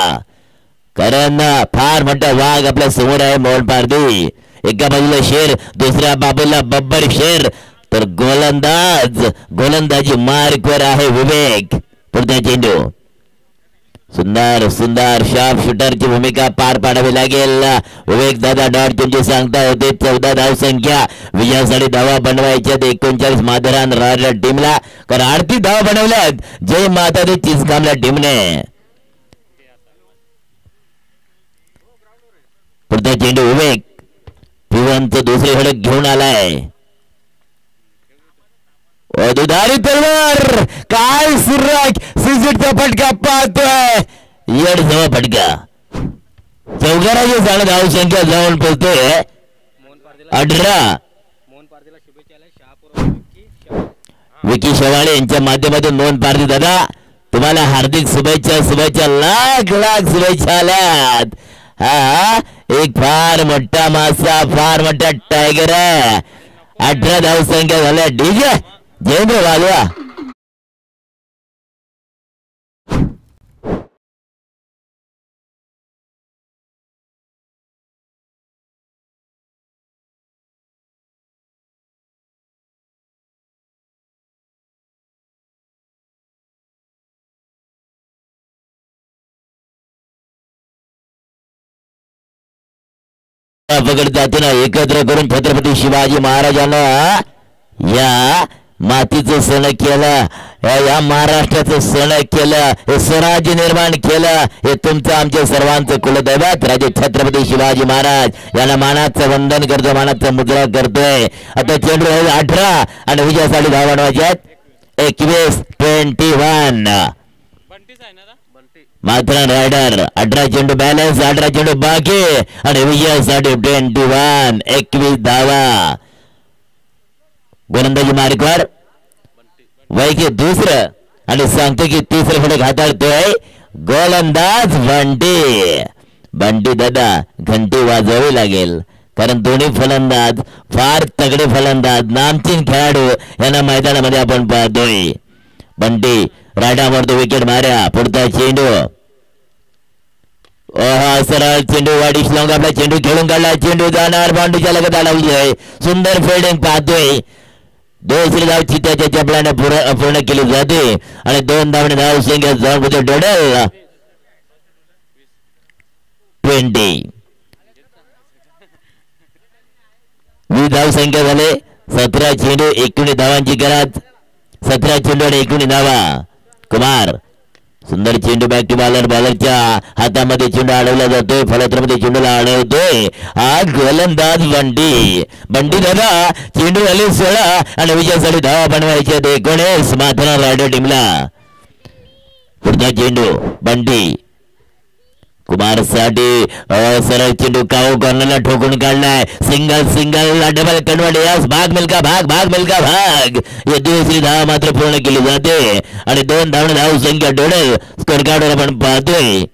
कारण फार मोठा वाघ आपल्या समोर आहे मोहन पारदी. एका बाजूला शेर दुसऱ्या बाजूला बब्बर शेर. तर गोलंदाजी मार्कवर आहे विवेक. पुढचा चेंडू सुंदर शार्प शूटरची भूमिका पार पाडावी लागेल. विवेक दादा डॉट चेंडू सांगता होते. 14 धाव संख्या विजयासाठी धावा बनवायच्या 39 माधुरान रायडर टीमला. कारण 38 धावा बनवल्यात जय माता दी चिंचकामला टीमने. पुढचा चेंडू विवेक पिवंत दुसरे षटक घेऊन आलाय. दुधारी तलवार काय सुरज सिजिटचा फटका पाहतोय. येड जवळ फटका चौकाराची जाणं धाव संख्या जाऊन पोहोचतोय 18. विकी शेवाळे यांच्या माध्यमातून मोहन पारदी दादा तुम्हाला हार्दिक शुभेच्छा. लाख शुभेच्छा आल्यात. हा एक फार मोठा मासा फार मोठा टायगर आहे. 18 धाव संख्या झाल्या. डीजे जयेंद्र वालिया पकड जाते ना एकत्र करून छत्रपती शिवाजी महाराजांना या मातीचं सण केलं, या महाराष्ट्राचं सण केलं, हे स्वराज्य निर्माण केलं. हे तुमचं आमच्या सर्वांचं कुलदैवत राजे छत्रपती शिवाजी महाराज यांना मानाचं वंदन करतो, मानाचं मुद्रा करतोय. आता चेंडू 18 आणि विजयासाठी धावा बनवायच्यात 21-21. मात्र रायडर 18 चेंडू बॅलन्स, 18 चेंडू बाकी आणि विजयासाठी 21. 21 धावा. गोलंदाजी मार्कवर वैकी दुसरं आणि सांगतो की तिसरं फटक हाताळतोय गोलंदाज बंटी. बंटी दादा घंटी वाजवावी लागेल, कारण दोन्ही फलंदाज फार तगडे फलंदाज, नामचीन खेळाडू यांना मैदानामध्ये आपण पाहतोय. बंटी रायडावरती विकेट मार्या. पुढचा चेंडू सरळ चेंडू वाढीश लावून आपला चेंडू खेळून काढला. चेंडू जाणार बाउंड्रीच्या लगत आला. विजय सुंदर फिल्डिंग पाहतोय. दुसरी धाव चित्याच्या चपलाने पूर्ण केली जाते आणि 2 धावणे धाव संख्या जाऊन टोटल 20. 20 धाव संख्या झाले. 17 चेंडू 19 धावांची गरज. 17 चेंडू आणि 19 धावा. कुमार सुंदर चेंडू बॅक टू बॉलर. बॉलरच्या हातामध्ये चेंडू अडवला जातोय, फलत्रमध्ये चेंडूला अडवतोय हा गोलंदाज बंटी. बंटी दादा चेंडू झाले 16 आणि विजयासाठी धावा बनवायचे 19 मात्र रायडर टीमला. पुढचा चेंडू बंटी कुमार साठी सरळ चेंडू काऊ कॉर्नरला ठोकून काढलाय. Single double convert. यस भाग मिल्का भाग. या दुसरी धावा मात्र पूर्ण केली जाते आणि 2 धावणे धाव संख्या टोटल स्कोर कार्डवर आपण पाहतोय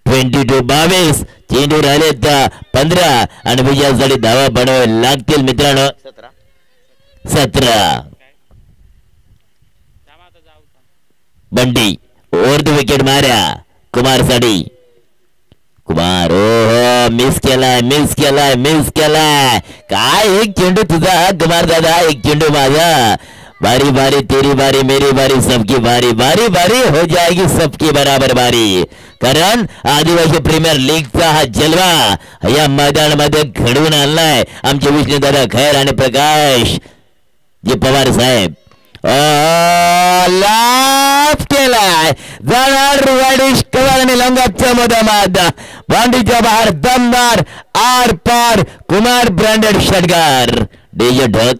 22. चेंडू राहिले 15 आणि विजयासाठी धावा बनवावे लागतील मित्रांनो 17. बंटी ओव्हर द विकेट मार्या कुमार साठी. कुमार ओहो मिस केलाय. काय एक चेंडू तुझा कुमार दादा, एक चेंडू माझा. बारी तेरी बारी मेरी बारी सबकी बारी हो जाएगी सबकी बराबर बारी. कारण आदिवासी प्रीमियर लीगचा हा जलवा या मैदानामध्ये घडवून आणलाय आमचे विष्णू दादा खैर आणि प्रकाश जी पवार साहेब. लाभ केलाय जाणार वाडीश कवार आणि लंगाच्या मधामध बाउंड्रीच्या बाहेर दमदार आर पार कुमार ब्रँडेड षटकार. डीजे ढक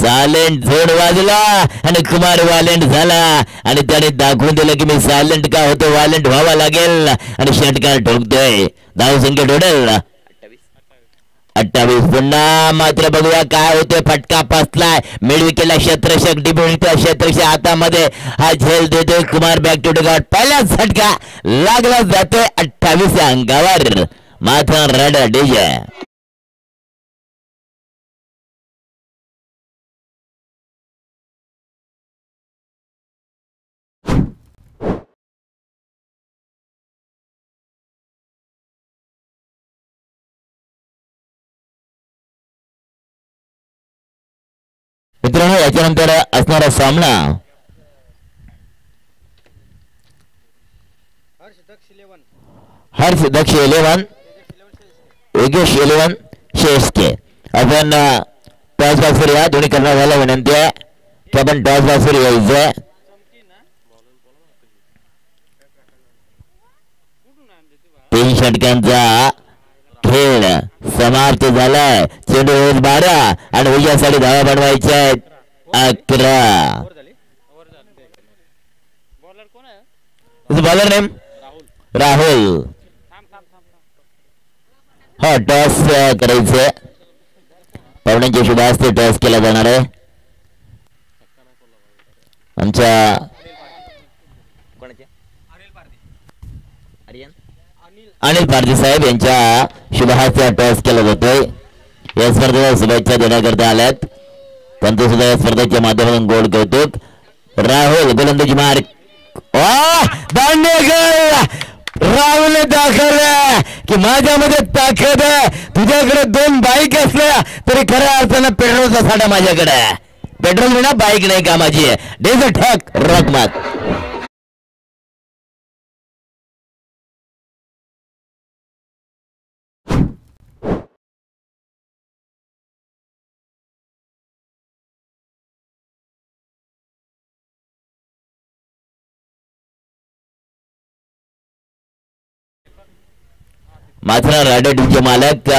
सायलेंट झोड वाजला आणि कुमार वायलेंट झाला आणि त्याने दाखवून दिलं की मी सायलेंट का होतो, वायलेंट व्हावा लागेल आणि षटकार ठोकतोय. धाव संख्या टोटल 28. पुन्हा मात्र बघूया काय होते. फटका पसलाय मिडविकेटला क्षेत्ररक्षक डिब्युटीच्या क्षेत्ररक्षक हातामध्ये हा झेल देतोय कुमार बॅक टू डगआउट. पहिला झटका लागला जातोय 28 या अंकावर मात्र रड डीजे. मित्रांनो याच्यानंतर असणारा सामना हर्ष दक्ष 11 योगेश 11 शेषके. आपण टॉस बॉक्सवर या. दोन्ही करण्याला विनंती आहे की आपण टॉस बॉक्सवर यायचंय. तीन षटकांचा खेळ समाप्त झालाय. चेंडू 12 आणि विजयासाठी धावा बनवायच्या आहेत 11. Bowler name Rahul. हा टॉस करायचंय. पाहुण्यांच्या शुभ हस्ते टॉस केला जाणार आहे. आमच्या अनिल पारधी साहेब यांच्या शुभ हस्ते टॉस केला जातोय. या स्पर्धेला शुभेच्छा देण्याकरता आल्यात. त्यांचं सुद्धा या स्पर्धेच्या माध्यमातून गोल कौतुक. राहुल गोलंदाजी मार्क. राहुल दाखवलं की माझ्यामध्ये ताकद आहे. तुझ्याकडे 2 बाईक असल्या तरी खऱ्या अर्थानं पेट्रोलचा साठा माझ्याकडे. पेट्रोल विना बाईक नाही कामाची आहे. डेझर्ट ठक रॉक मात. माथरा रायडर टीमचे मालक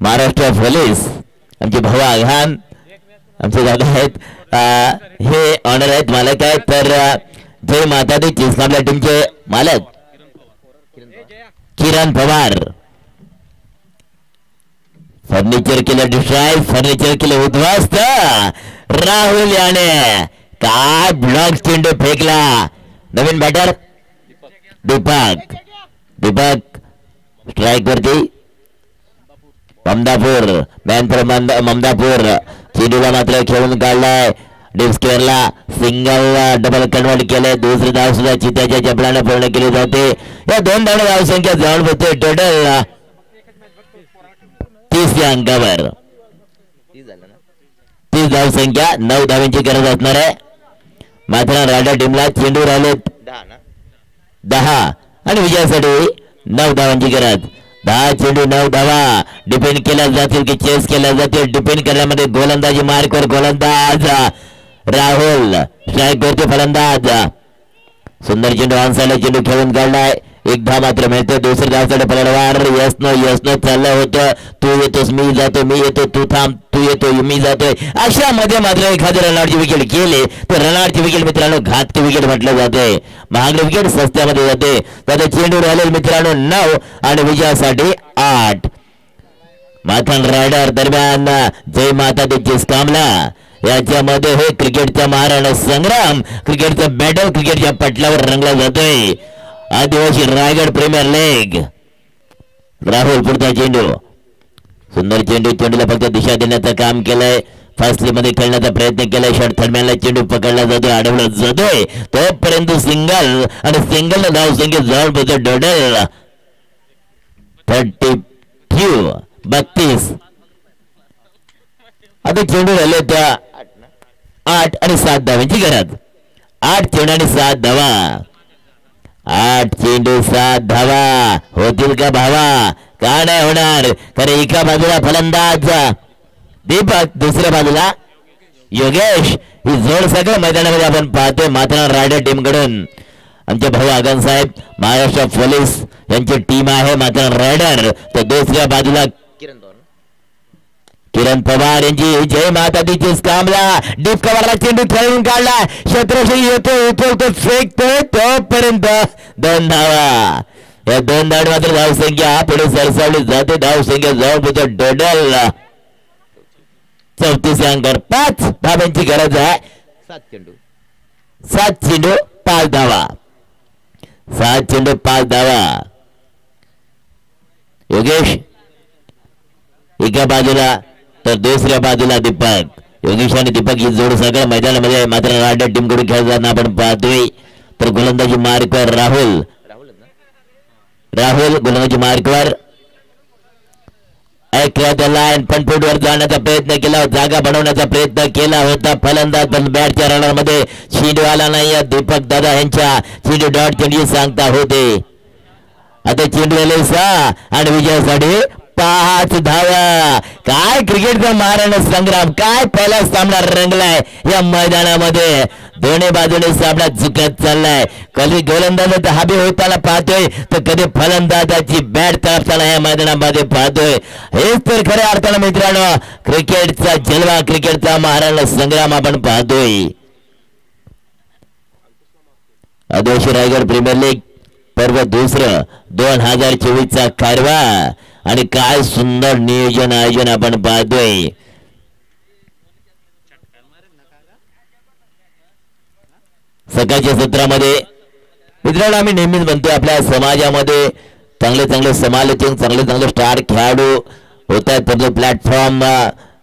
महाराष्ट्र पोलीस आमचे भाऊ आघान आमचे दादा आहेत. हे ऑनर आहेत मालक आहेत. तर जय माता दी चिंचकामला टीमचे मालक किरण पवार. फर्निचर केलं डिस्ट्रॉय, फर्निचर केलं उद्ध्वस्त. राहुल याने काय ब्लॉक चेंडू फेकला. नवीन बॅटर दीपक. दीपक स्ट्राईक वरती. ममदापूर मॅनपर ममदापूर चेंडूला मात्र खेळून काढलाय. डीप स्क्वेअरला सिंगल डबल कन्वर्ट केलंय. दुसरी धाव सुद्धा चित्याच्या चपलाने पूर्ण केली जाते. या 2 धाव धावसंख्या जवळ होते. टोटल 30 या अंकावर 30 धावसंख्या. 9 धावांची गरज असणार आहे. मात्र रायडर टीमला चेंडू राहिले 10 आणि विजयासाठी 9 धावांची गरज. 10 चेंडू 9 धावा. डिपेंड केल्या जातील की चेस केल्या जातील. डिपेंड करण्यामध्ये गोलंदाजी मार्कवर गोलंदाज राहुल. स्ट्राईक वरती फलंदाज. सुंदर चेंडू ऑनसाइडला चेंडू खेळून काढलाय. 1 धाव मात्र मिळते. दुसरी धावसाठी पलटवार. यस नो चाललं होतं. तू येतोस मी जातो, मी येतो तू थांब, तू येतो मी जातोय. अशा मध्ये मात्र एखादी रनआउटची विकेट केली तर रनआउटची विकेट मित्रांनो घातकी विकेट म्हटलं जाते. महागडी विकेट सस्त्यामध्ये जाते. तर चेंडू राहिले मित्रांनो 9 आणि विजयासाठी 8. माथन रायडर दरम्यान जय माता दी चिंचकामला याच्यामध्ये हे क्रिकेटचा महाराणा संग्राम, क्रिकेटचा बॅटल क्रिकेटच्या पटलावर रंगला जातोय. आदिवासी रायगड प्रीमियर लीग. राहुल पुढचा चेंडू. सुंदर चेंडू. चेंडूला फक्त दिशा देण्याचं काम केलंय. फास्टली मध्ये खेळण्याचा प्रयत्न केलाय. शॉर्ट थर्डमॅनला चेंडू पकडला जातोय, अडवला जातोय. तोपर्यंत सिंगल आणि सिंगल धाव संख्या जवळ पोहोचतो. टोटल 32. आता चेंडू राहिले त्या 8 आणि 7 धावांची गरज. 8 चेंडू आणि 7 धावा. 8 चेंडू 7 धावा होतील का भावा? का नाही होणार? कारण एका बाजूला फलंदाज दीपक, दुसऱ्या बाजूला योगेश. ही जोड सगळं मैदानामध्ये आपण पाहतोय. मात्र रायडर टीम कडून आमचे भाऊ आगन साहेब महाराष्ट्र पोलीस यांची टीम आहे मात्र रायडर. तर दुसऱ्या बाजूला किरण पवार यांची जय माता दी चिंचकामला. डीप कव्हरला चेंडू खेळून काढला. क्षेत्रक्षी येतो फेकतोय. तोपर्यंत 2 धावा. या 2 धाव मात्र धावसंख्या पुढे सरसावली जाते. धावसंख्या जवळ पोहोचतो. टोटल 34 अंकावर 5 धावांची गरज आहे. 7 चेंडू 5 धावा. 7 चेंडू 5 धावा. योगेश एका बाजूला तर दुसऱ्या बाजूला दीपक. योगेश आणि दीपक ही जोड सगळं मैदानामध्ये मात्र रायडर टीम कडून खेळताना आपण पाहतोय. तर गोलंदाजी मार्कवर राहुल गोलंदाजी मार्कवर लाईन पण फुटवर जाण्याचा प्रयत्न केला. जागा बनवण्याचा प्रयत्न केला होता फलंदाज, पण बॅटच्या रनर मध्ये चेंडू आला नाही. दीपक दादा यांच्या चेंडू डॉट चेंडू सांगता होते. आता चेंडू आले 6 आणि विजयासाठी 5 धावा. काय क्रिकेटचा महाराणा संग्राम, काय पहिला सामना रंगलाय या मैदानामध्ये. दोन्ही बाजूने सामना झुकत चाललाय. कधी गोलंदाजाचा हाबी होताना पाहतोय तर कधी फलंदाजाची बॅट तळपताना या मैदानामध्ये पाहतोय. हेच तर खऱ्या अर्थानं मित्रांनो क्रिकेटचा जलवा, क्रिकेटचा महाराणा संग्राम आपण पाहतोय. आदिवासी रायगड प्रीमियर लीग पर्व दुसरं 2024 चा कारवा आणि काय सुंदर नियोजन आयोजन आपण पाहतोय. सकाळच्या सत्रामध्ये मित्रांनो आम्ही नेहमीच म्हणतो आपल्या समाजामध्ये चांगले चांगले समालोचक, चांगले चांगले स्टार खेळाडू होत आहेत. परंतु प्लॅटफॉर्म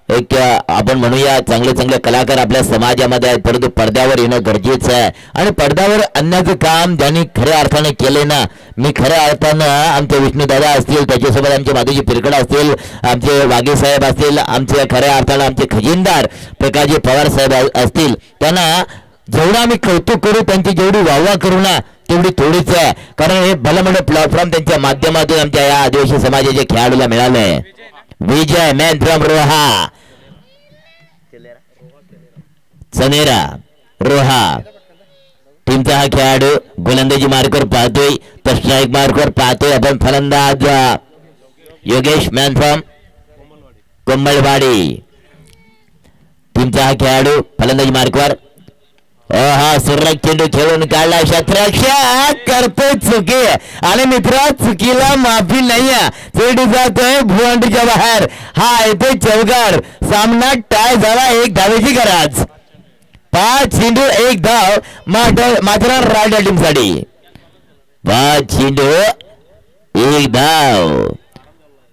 एक आपण म्हणूया चांगले चांगले कलाकार आपल्या समाजामध्ये आहेत, परंतु पडद्यावर येणं गरजेचं आहे. आणि पडद्यावर आणण्याचं काम ज्यांनी खऱ्या अर्थाने केले ना, मी खऱ्या अर्थानं आमचे विष्णुदादा असतील, त्याच्यासोबत आमचे माधुजी पिरकड असतील, आमचे वाघे साहेब असतील, आमचे खऱ्या अर्थानं आमचे खजिनदार प्रकाशजी पवार साहेब असतील, त्यांना जेवढं आम्ही कौतुक करू, त्यांची जेवढी वाहवा करू ना तेवढी थोडीच आहे. कारण हे भलं मोठं प्लॅटफॉर्म त्यांच्या माध्यमातून आमच्या या आदिवासी समाजाच्या खेळाडूला मिळालंय. विजय मॅन फ्रॉम रोहा, चनेरा रोहा टीमचा हा खेळाडू गोलंदाजी मार्कवर पाहतोय, तर स्ट्राईक मार्कवर पाहतोय आपण फलंदाज योगेश मॅन फ्रॉम कोंबळवाडी. टीमचा हा खेळाडू फलंदाजी मार्कवर. हा सुरक चेंडू खेळून काढला, शत्रक्षा करतोय चुकी आणि मित्रा चुकीला माफी नाही आहे. चेंडू जातोय भुवंडीच्या बाहेर, हा येतोय चौकार. सामना टाय झाला, एक धावेची गरज. 5 चेंडू 1 धाव मात्र रायडर टीमसाठी. 5 चेंडू 1 धाव.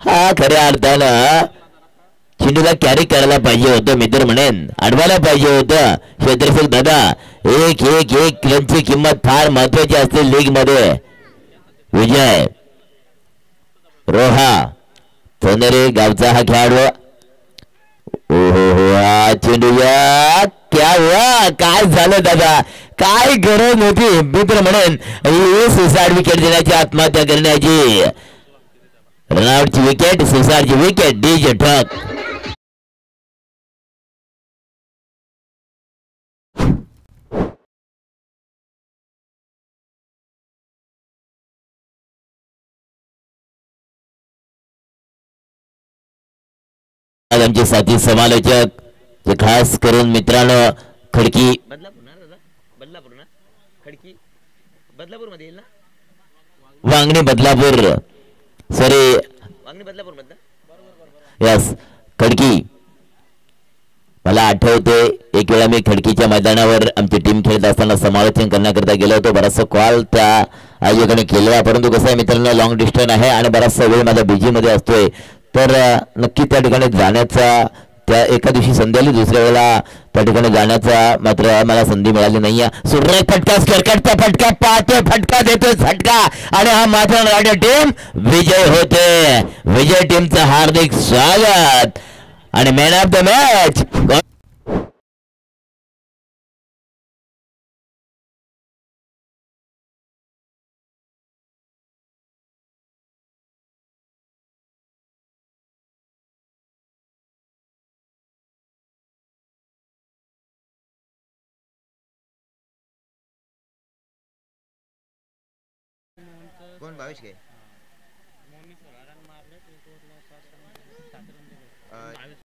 हा खऱ्या अर्थानं चेंडूला कॅरी करायला पाहिजे होतं, मित्र म्हणेन अडवायला पाहिजे होतं. क्षेत्रसेक दादा, एक रनची किंमत फार महत्वाची असते लीग मध्ये. विजय रोहा तोनेरे गावचा हा खेळाडू. ओहो चेंडू या क्या हुआ, काय झालं दादा, काय गरज नव्हती. मित्र म्हणेन सुसाईड विकेट देण्याची, आत्महत्या करण्याची. रनआउटची विकेट, सुसाईडची विकेट, डीजे ट्रक. आमचे साथी समालोचक जे खास करून मित्रांनो खडकी बदलापूर मध्ये येईल ना, वांगणी बदलापूर, सॉरी वांगणी बदलापूर मधला, यस खडकी. मला आठवते एक वेळा मी खडकीच्या मैदानावर आमची टीम खेळत असताना समालोचन करण्याकरता गेलो होतो. बराचसा कॉल त्या आयोजकाने केला, परंतु कसं आहे मित्रांनो लॉंग डिस्टन्स आहे आणि बराचसा वेळ माझा बिझी मध्ये असतोय, तर नक्की त्या ठिकाणी जाण्याचा, त्या एका दिवशी संधी आली, दुसऱ्या वेळेला त्या ठिकाणी जाण्याचा मात्र मला संधी मिळाली नाहीये. सुरेख फटका, स्करकटचा फटका, पाहतोय फटका, देतोय झटका आणि हा मात्र रायडर टीम विजय होते. विजय टीमचं हार्दिक स्वागत आणि मॅन ऑफ द मॅच कोण भावेश काय